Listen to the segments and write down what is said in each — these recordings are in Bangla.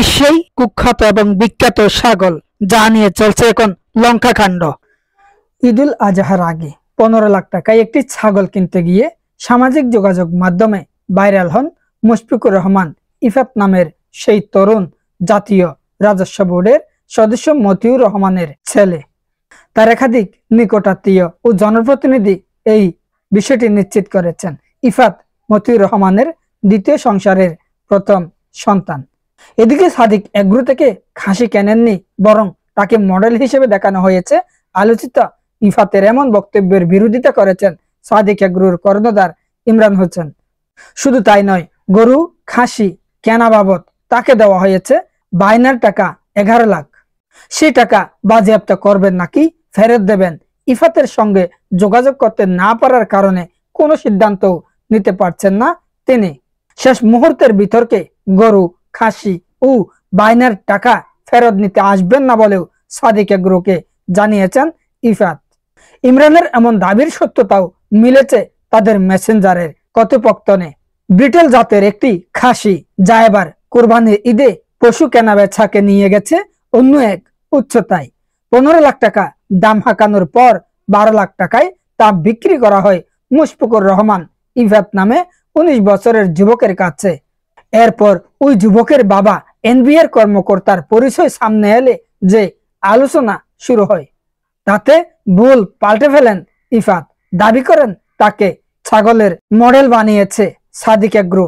বিশ্বেই কুখ্যাত এবং বিখ্যাত ছাগল, যা নিয়ে চলছে এখন লঙ্কা কাণ্ড। ঈদুল আজহার আগে 15 লাখ টাকায় একটি ছাগল কিনতে গিয়ে সামাজিক যোগাযোগ মাধ্যমে ভাইরাল হন মুশফিকুর রহমান ইফাত নামের সেই তরুণ। জাতীয় রাজস্ব বোর্ডের সদস্য মতিউর রহমানের ছেলে। তার একাধিক নিকটাত্মীয় ও জনপ্রতিনিধি এই বিষয়টি নিশ্চিত করেছেন। ইফাত মতিউর রহমানের দ্বিতীয় সংসারের প্রথম সন্তান। এদিকে সাদিক এগ্রো থেকে খাসি কেনেননি, বরং তাকে মডেল হিসেবে দেখানো হয়েছে। আলোচিত ইফাতের এমন বক্তব্যের বিরোধিতা করেছেন সাদিক এগ্রোর কর্ণধার ইমরান হোসেন। শুধু তাই নয়, গরু খাসি কেনা বাবদ তাকে দেওয়া হয়েছে বায়নার টাকা 11 লাখ। সেই টাকা বাজেয়াপ্ত করবেন নাকি ফেরত দেবেন, ইফাতের সঙ্গে যোগাযোগ করতে না পারার কারণে কোনো সিদ্ধান্ত নিতে পারছেন না তিনি। শেষ মুহূর্তের বিতর্কে গরু খাসি ও বায়নার টাকা ফেরত নিতে আসবেন না বলেও সাদিক এগ্রোকে জানিয়েছেন ইফাত। ইমরানের এমন দাবির সত্যতাও মিলেছে তাদের মেসেঞ্জারের কথোপকথনে। ব্রিটেল জাতের একটি খাসি যা এবার কোরবানির ঈদে পশু কেনা বেচাকে নিয়ে গেছে অন্য এক উচ্চতায়। 15 লাখ টাকা দাম হাঁকানোর পর 12 লাখ টাকায় তা বিক্রি করা হয় মুশফিকুর রহমান ইফাত নামে 19 বছরের যুবকের কাছে। এরপর ওই যুবকের বাবা এনবিআর কর্মকর্তার পরিচয় সামনে এলে যে আলোচনা শুরু হয়, তাতে ভুল পাল্টে ফেলেন ইফাত। দাবি করেন তাকে ছাগলের মডেল বানিয়েছে সাদিক এগ্রো।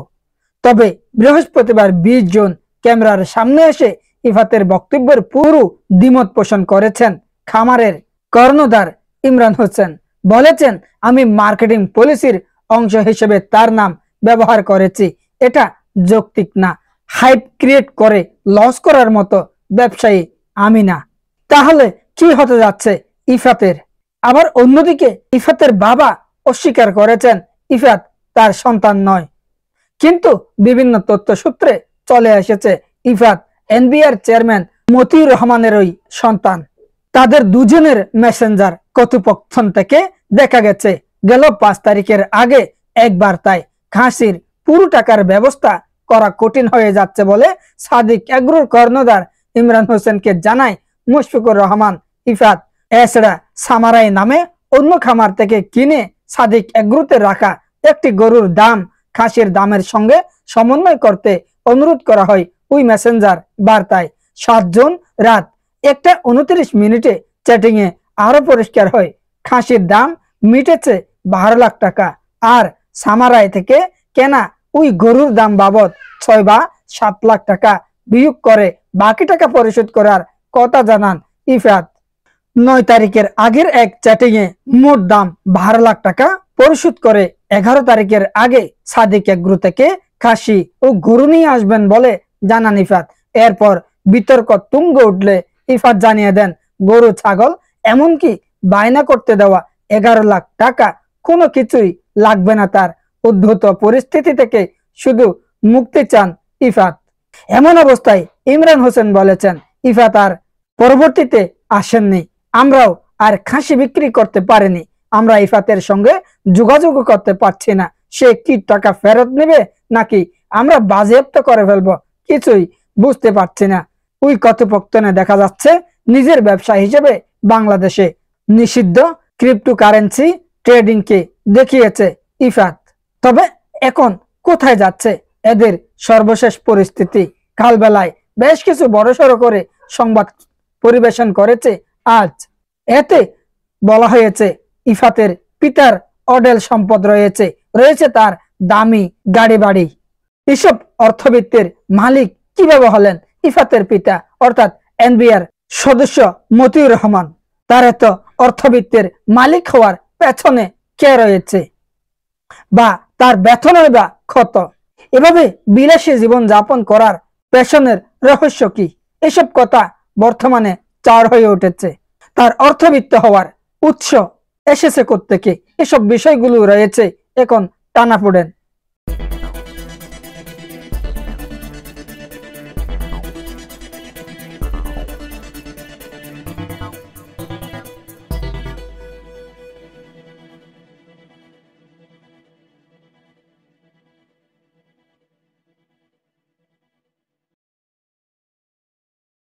তবে বৃহস্পতিবার 20 জুন ক্যামেরার সামনে এসে ইফাতের বক্তব্যের পুরো দ্বিমত পোষণ করেছেন খামারের কর্ণধার ইমরান হোসেন। বলেছেন, আমি মার্কেটিং পলিসির অংশ হিসেবে তার নাম ব্যবহার করেছি, এটা যৌক্তিক না। হাইপ ক্রিয়েট করে লস করার মতো ব্যবসায়ী আমি না। তাহলে কি হতে যাচ্ছে ইফাতের? আবার অন্যদিকে ইফাতের বাবা অস্বীকার করেছেন ইফাত তার সন্তান নয়, কিন্তু বিভিন্ন তথ্য সূত্রে চলে এসেছে ইফাত এনবিআর চেয়ারম্যান মতিউর রহমানেরই সন্তান। তাদের দুজনের মেসেঞ্জার কথোপকথন থেকে দেখা গেছে গেল 5 তারিখের আগে এক বার্তায় খাসির পুরো টাকার ব্যবস্থা করা কঠিন হয়ে যাচ্ছে বলে সাদিক এগ্রোর কর্ণধার ইমরান হোসেনকে জানায় মুশফিকুর রহমান ইফাত। এছাড়া সামারাই নামে অন্য খামার থেকে কিনে সাদিক এগ্রোতে রাখা একটি গরুর দাম খাসির দামের সঙ্গে সমন্বয় করতে অনুরোধ করা হয় ওই মেসেঞ্জার বার্তায়। 7 জুন রাত 1:29 চ্যাটিং এ আরো পরিষ্কার হয় খাসির দাম মিটেছে 12 লাখ টাকা, আর সামারাই থেকে কেনা ওই গরুর দাম বাবদ 6 বা 7 লাখ টাকা বিয়োগ করে বাকি টাকা পরিশোধ করার কথা জানান ইফাত। 9 তারিখের আগের এক চ্যাটিং এ মোট দাম 12 লাখ টাকা পরিশোধ করে 11 তারিখের আগে সাদিক এগ্রো থেকে খাসি ও গরু নিয়ে আসবেন বলে জানান ইফাত। এরপর বিতর্ক তুঙ্গ উঠলে ইফাত জানিয়ে দেন, গরু ছাগল এমনকি বায়না করতে দেওয়া 11 লাখ টাকা কোনো কিছুই লাগবে না তার। উদ্ভূত পরিস্থিতি থেকে শুধু মুক্তি চান ইফাত। এমন অবস্থায় ইমরান হোসেন বলেছেন, ইফাত আর পরবর্তীতে আসেননি, আমরাও আর খাসি বিক্রি করতে পারিনি, আমরা ইফাতের সঙ্গে যোগাযোগ করতে পারছি না। সে কি টাকা ফেরত নেবে নাকি আমরা বাজেয়াপ্ত করে ফেলবো, কিছুই বুঝতে পারছি না। ওই কথোপকথনে দেখা যাচ্ছে নিজের ব্যবসা হিসেবে বাংলাদেশে নিষিদ্ধ ক্রিপ্টোকারেন্সি ট্রেডিং কে দেখিয়েছে ইফাত। তবে এখন কোথায় যাচ্ছে এদের সর্বশেষ পরিস্থিতি? কালবেলায় বেশ কিছু বড়সড় করে সংবাদ পরিবেশন করেছে আজ। এতে বলা হয়েছে ইফাতের পিতার অডেল সম্পদ রয়েছে তার দামি গাড়ি বাড়ি। এসব অর্থবিত্তের মালিক কিভাবে হলেন ইফাতের পিতা অর্থাৎ এনবিআর সদস্য মতিউর রহমান? তার এত অর্থবিত্তের মালিক হওয়ার পেছনে কে রয়েছে, বা তার বেতনই বা কত? এভাবে বিলাসী জীবন যাপন করার পেছনের রহস্য কি? এসব কথা বর্তমানে চার হয়ে উঠেছে। তার অর্থবিত্ত হওয়ার উৎস এসেছে কোত্থেকে? এসব বিষয়গুলো রয়েছে এখন টানাপোড়েন।